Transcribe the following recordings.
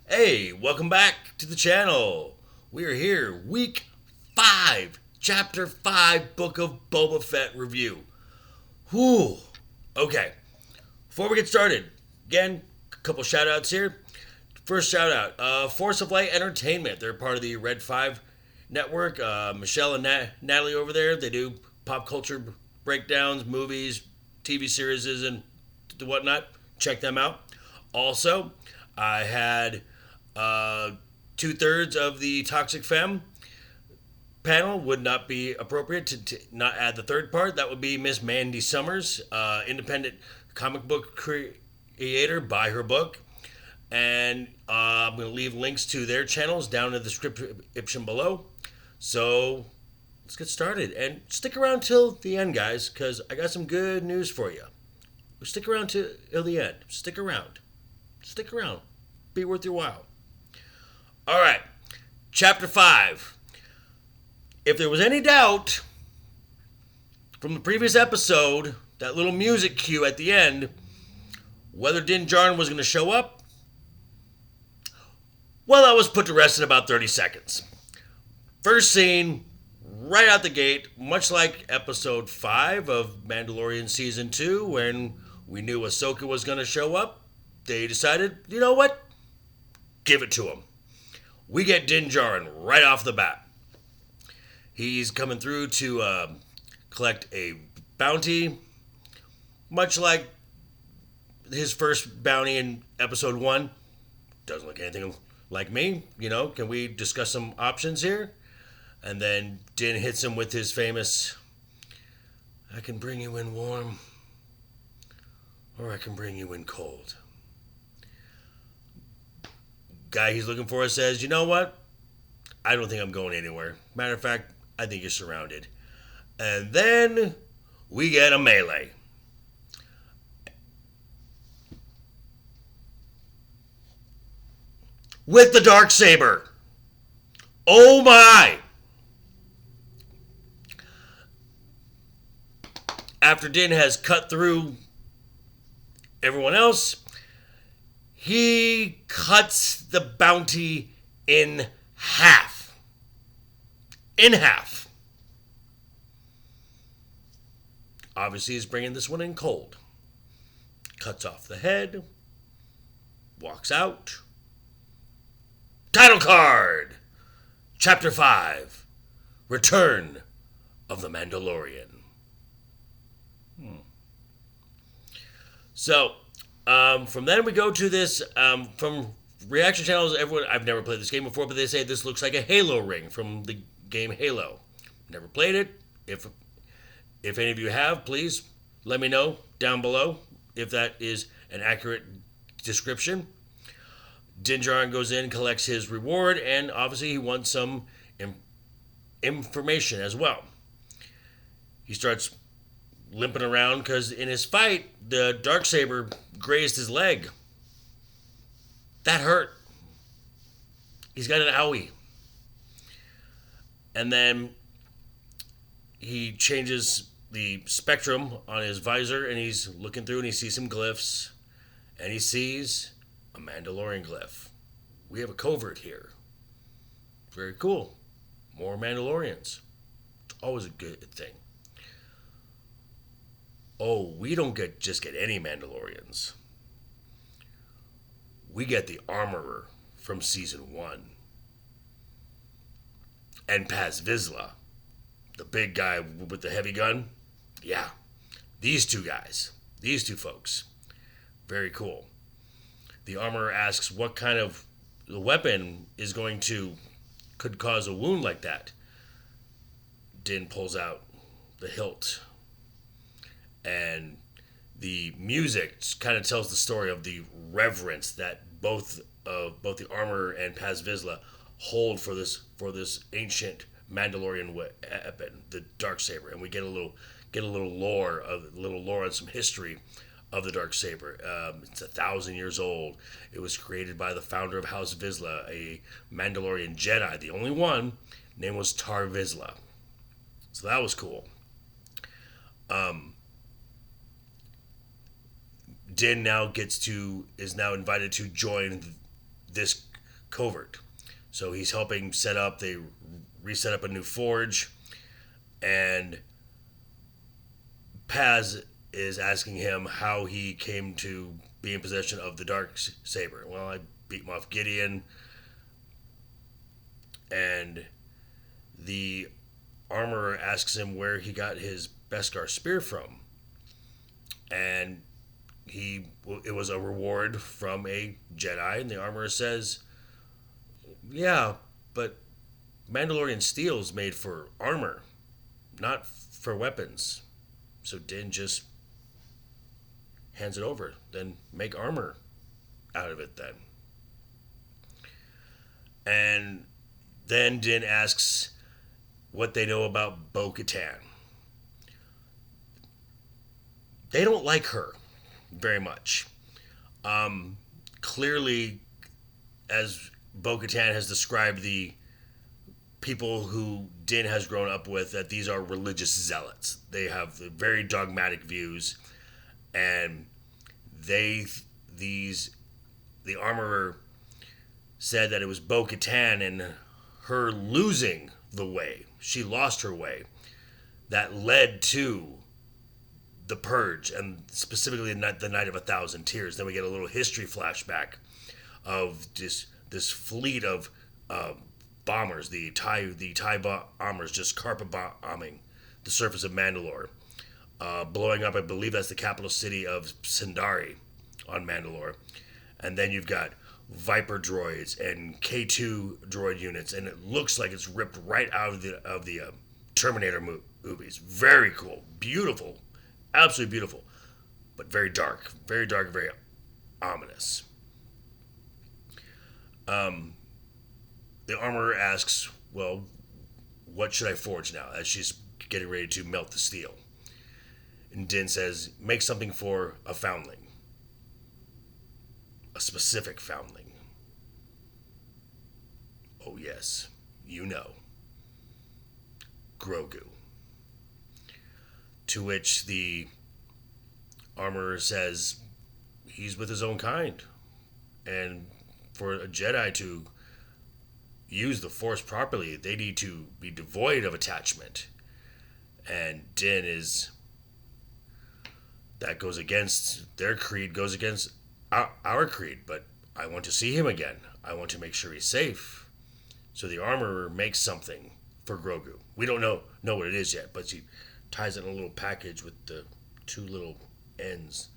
Hey, welcome back to the channel. We are here, week 5, chapter 5, book of Boba Fett review. Whew. Okay, before we get started, again, a couple shout outs here. First shout out, Force of Light Entertainment. They're part of the Red 5 network. Michelle and Natalie over there, they do pop culture breakdowns, movies, TV series, and whatnot. Check them out. Also, I had 2/3 of the Toxic Femme panel would not be appropriate to not add the third part. That would be Miss Mandy Summers, independent comic book creator. Buy her book. And I'm going to leave links to their channels down in the description below. So let's get started. And stick around till the end, guys, because I got some good news for you. Stick around till the end. Stick around. Stick around. Be worth your while. All right. Chapter 5. If there was any doubt from the previous episode, that little music cue at the end, whether Din Djarin was going to show up, well, that was put to rest in about 30 seconds. First scene, right out the gate, much like episode 5 of Mandalorian Season 2, when we knew Ahsoka was going to show up, they decided, you know what? Give it to him. We get Din Djarin right off the bat. He's coming through to collect a bounty, much like his first bounty in episode 1. Doesn't look anything like me. You know, can we discuss some options here? And then Din hits him with his famous, I can bring you in warm, or I can bring you in cold. Guy he's looking for says, you know what? I don't think I'm going anywhere. Matter of fact, I think you're surrounded. And then we get a melee. With the dark saber. Oh my! After Din has cut through everyone else, he cuts the bounty in half. In half. Obviously, he's bringing this one in cold. Cuts off the head. Walks out. Title card! Chapter 5. Return of the Mandalorian. So, from then we go to this, from reaction channels, everyone, I've never played this game before, but they say this looks like a Halo ring from the game Halo. Never played it. If any of you have, please let me know down below if that is an accurate description. Din Djarin goes in, collects his reward, and obviously he wants some information as well. He starts limping around because in his fight, the Darksaber grazed his leg. That hurt. He's got an owie. And then he changes the spectrum on his visor and he's looking through and he sees some glyphs. And he sees a Mandalorian glyph. We have a covert here. Very cool. More Mandalorians. It's always a good thing. Oh, we don't just get any Mandalorians. We get the Armorer from Season 1. And Paz Vizsla, the big guy with the heavy gun. Yeah, these two guys. These two folks. Very cool. The Armorer asks what kind of weapon could cause a wound like that. Din pulls out the hilt. And the music kind of tells the story of the reverence that both the Armorer and Paz Vizsla hold for this ancient Mandalorian weapon, the Darksaber, and we get a little lore and some history of the Darksaber. It's 1,000 years old. It was created by the founder of House Vizsla, a Mandalorian Jedi, the only one. Name was Tar Vizsla. So that was cool. Din now is now invited to join this covert. So he's helping set up, they reset up a new forge, and Paz is asking him how he came to be in possession of the dark saber. Well, I beat Moff Gideon, and the armorer asks him where he got his Beskar spear from, and it was a reward from a Jedi, and the armorer says, "Yeah, but Mandalorian steel is made for armor, not for weapons." So Din just hands it over. Then make armor out of it then. And then Din asks what they know about Bo-Katan. They don't like her very much. Clearly, as Bo-Katan has described the people who Din has grown up with, that these are religious zealots. They have very dogmatic views, and the armorer said that it was Bo-Katan and her losing the way. She lost her way. That led to the Purge, and specifically the Night of 1,000 Tears. Then we get a little history flashback of this fleet of bombers, the TIE bombers, just carpet bombing the surface of Mandalore, blowing up. I believe that's the capital city of Sindari on Mandalore, and then you've got Viper droids and K2 droid units, and it looks like it's ripped right out of the Terminator movies. Very cool, beautiful, absolutely beautiful, but very dark, very ominous. The armorer asks, well, what should I forge now, as she's getting ready to melt the steel? And Din says, make something for a foundling. A specific foundling. Oh yes, you know. Grogu. To which the armorer says, he's with his own kind. And for a Jedi to use the Force properly, they need to be devoid of attachment. And Din is... that goes against their creed, goes against our creed, but I want to see him again. I want to make sure he's safe. So the armorer makes something for Grogu. We don't know what it is yet, but she ties it in a little package with the two little ends.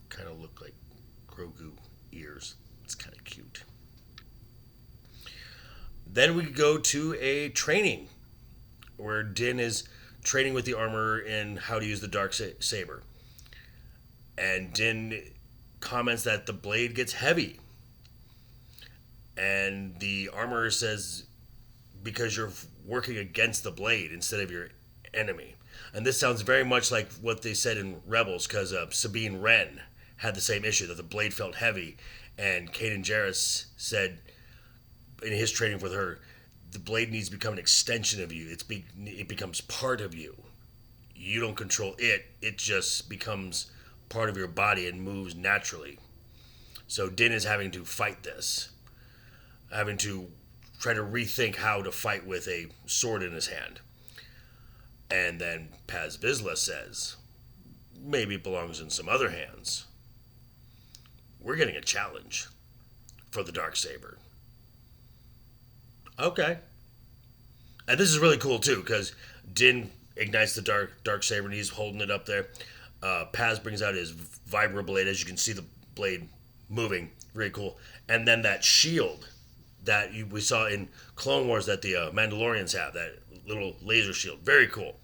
Kind of look like Grogu ears. It's kind of cute. Then we go to a training where Din is training with the armorer in how to use the dark saber. And Din comments that the blade gets heavy. And the armorer says, because you're working against the blade instead of your enemy. And this sounds very much like what they said in Rebels, because Sabine Wren had the same issue, that the blade felt heavy. And Kanan Jarrus said in his training with her, the blade needs to become an extension of you. It becomes part of you. You don't control it. It just becomes part of your body and moves naturally. So Din is having to fight this, having to try to rethink how to fight with a sword in his hand. And then Paz Vizsla says, maybe it belongs in some other hands. We're getting a challenge for the Darksaber. Okay. And this is really cool too, because Din ignites the Darksaber and he's holding it up there. Paz brings out his vibroblade, as you can see the blade moving. Very cool. And then that shield that we saw in Clone Wars that the Mandalorians have, that little laser shield. Very cool.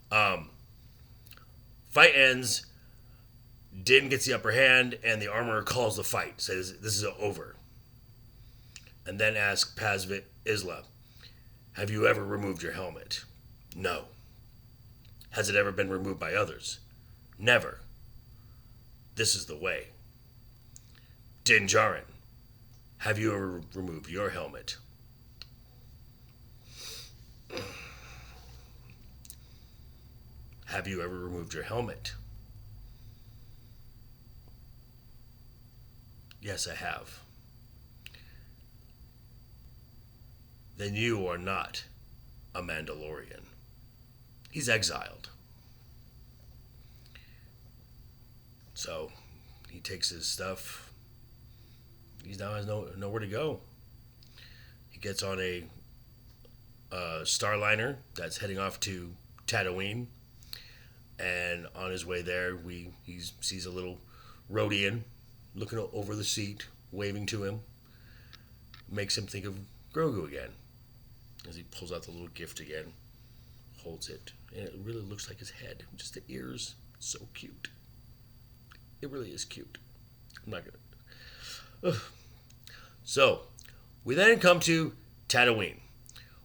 Fight ends. Din gets the upper hand, and the armorer calls the fight. Says, this is over. And then asks Paz Vizsla, have you ever removed your helmet? No. Has it ever been removed by others? Never. This is the way. Din Djarin, have you ever removed your helmet? Have you ever removed your helmet? Yes, I have. then you are not a Mandalorian. He's exiled. So he takes his stuff. He now has nowhere to go. He gets on a Starliner that's heading off to Tatooine. And on his way there, he sees a little Rodian looking over the seat, waving to him. Makes him think of Grogu again. As he pulls out the little gift again, holds it. And it really looks like his head. Just the ears. So cute. It really is cute. I'm not going to... So, we then come to Tatooine.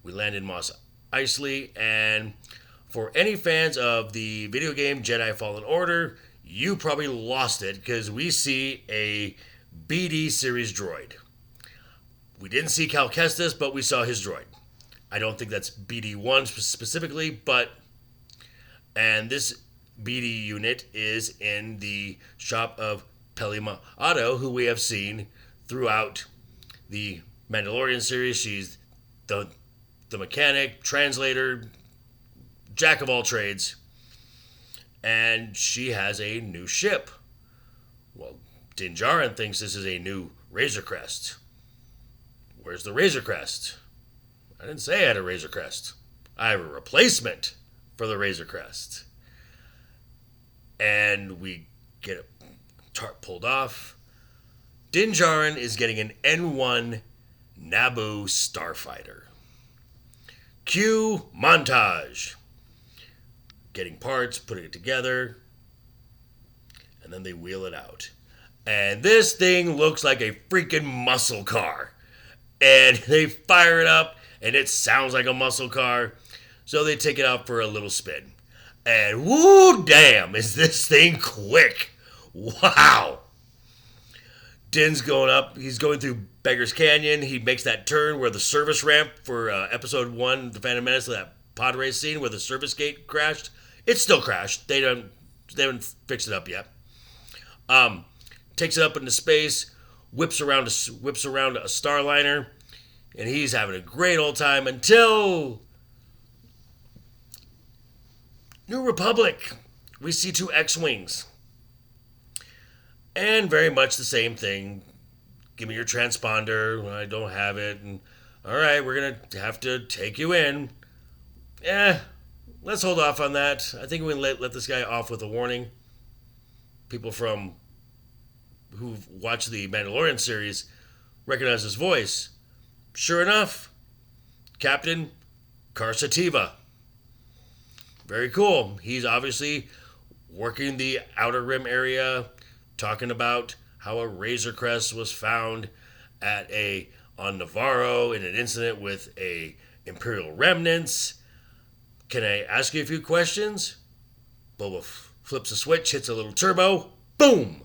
We land in Mos Eisley, and for any fans of the video game Jedi Fallen Order, you probably lost it because we see a BD series droid. We didn't see Cal Kestis, but we saw his droid. I don't think that's BD1 specifically, but... And this BD unit is in the shop of Peli Motto, who we have seen throughout the Mandalorian series. She's the mechanic, translator, jack of all trades. And she has a new ship. Well, Din Djarin thinks this is a new Razor Crest. Where's the Razor Crest? I didn't say I had a Razor Crest. I have a replacement for the Razor Crest. And we get a tarp pulled off. Din Djarin is getting an N1 Naboo starfighter. Cue montage. Getting parts, putting it together, and then they wheel it out. And this thing looks like a freaking muscle car. And they fire it up, and it sounds like a muscle car. So they take it out for a little spin. And woo damn, is this thing quick. Wow. Din's going up. He's going through Beggar's Canyon. He makes that turn where the service ramp for episode 1, The Phantom Menace, that pod race scene where the service gate crashed. It still crashed. They haven't fixed it up yet. Takes it up into space, whips around a Starliner, and he's having a great old time until New Republic. We see 2 X-Wings. And very much the same thing. Give me your transponder. I don't have it. And all right, we're going to have to take you in. Let's hold off on that. I think we can let this guy off with a warning. People who've watched the Mandalorian series recognize his voice. Sure enough, Captain Karsativa. Very cool. He's obviously working the Outer Rim area, talking about how a Razor Crest was found on Navarro in an incident with a Imperial remnants. Can I ask you a few questions? Boba flips a switch, hits a little turbo, boom!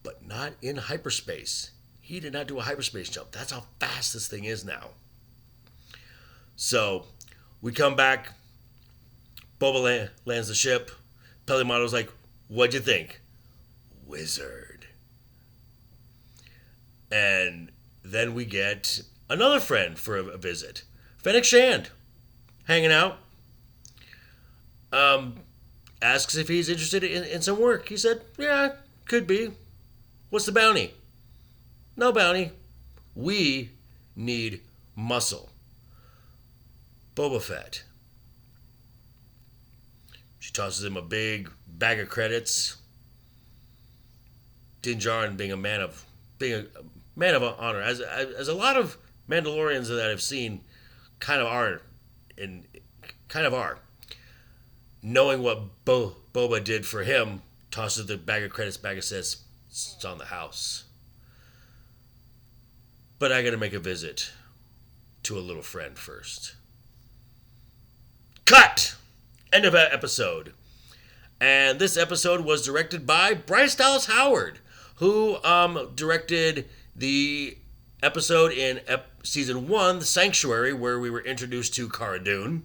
But not in hyperspace. He did not do a hyperspace jump. That's how fast this thing is now. So, we come back. Boba lands the ship. Peli Motto's like, what'd you think? Wizard. And then we get another friend for a visit. Fennec Shand. Hanging out. Asks if he's interested in some work. He said, yeah, could be. What's the bounty? No bounty. We need muscle. Boba Fett. She tosses him a big bag of credits. Din Djarin being a man of honor, as a lot of Mandalorians that I've seen kind of are. Knowing what Boba did for him, tosses the bag of credits back and says, it's on the house. But I gotta make a visit to a little friend first. Cut! End of episode. And this episode was directed by Bryce Dallas Howard, who directed the episode in season 1, The Sanctuary, where we were introduced to Cara Dune.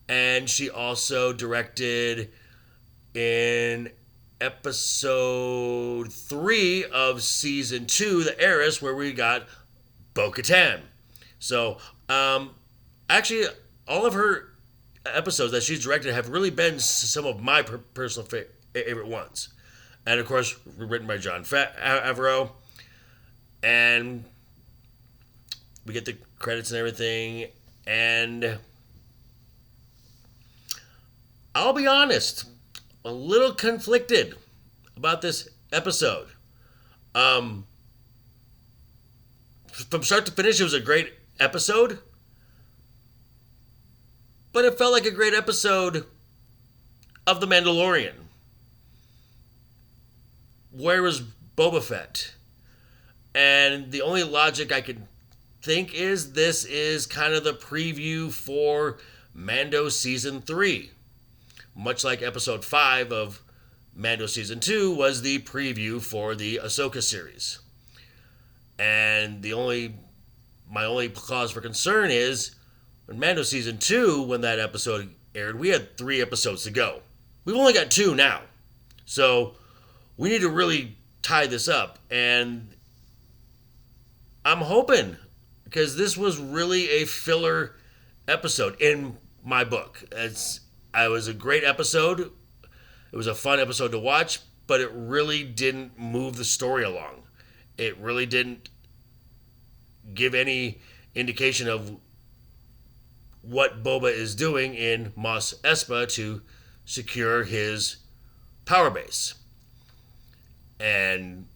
And she also directed in episode 3 of season 2, The Heiress, where we got Bo-Katan. So, actually, all of her episodes that she's directed have really been some of my personal favorite ones. And of course, written by Jon Favreau. And we get the credits and everything. And I'll be honest, a little conflicted about this episode. From start to finish, it was a great episode. But it felt like a great episode of The Mandalorian. Where was Boba Fett? And the only logic I could think is this is kind of the preview for Mando Season 3. Much like Episode 5 of Mando Season 2 was the preview for the Ahsoka series. And my only cause for concern is in Mando Season 2, when that episode aired, we had 3 episodes to go. We've only got 2 now. So we need to really tie this up. And I'm hoping, because this was really a filler episode in my book. It was a great episode. It was a fun episode to watch, but it really didn't move the story along. It really didn't give any indication of what Boba is doing in Mos Espa to secure his power base. And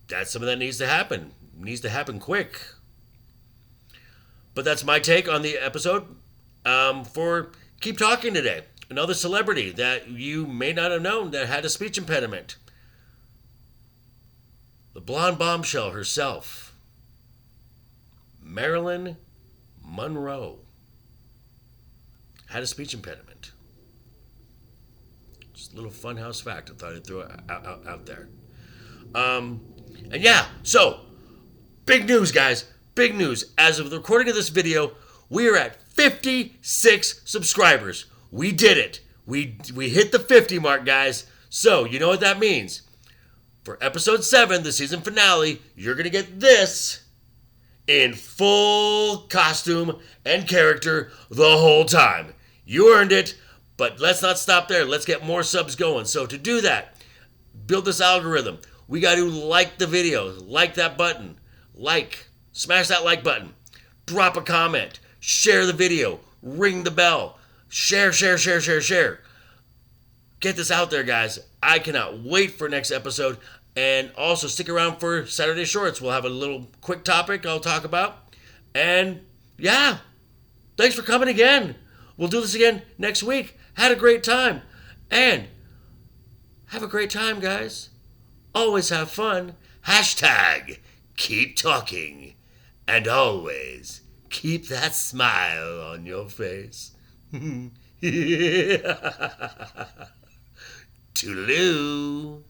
that's something that needs to happen. It needs to happen quick. But that's my take on the episode. For Keep Talking today, another celebrity that you may not have known that had a speech impediment. The blonde bombshell herself, Marilyn Monroe, had a speech impediment. Just a little funhouse fact I thought I'd throw out there. And yeah, so, big news, guys. Big news. As of the recording of this video, we are at 56 subscribers. We did it. We hit the 50 mark, guys. So, you know what that means. For episode 7, the season finale, you're going to get this in full costume and character the whole time. You earned it, but let's not stop there. Let's get more subs going. So to do that, build this algorithm, we got to like the video. Like that button. Smash that like button. Drop a comment. Share the video. Ring the bell. Share. Get this out there, guys. I cannot wait for next episode. And also stick around for Saturday Shorts. We'll have a little quick topic I'll talk about. And yeah, thanks for coming again. We'll do this again next week. Had a great time. And have a great time, guys. Always have fun. Hashtag keep talking. And always keep that smile on your face. Toodaloo.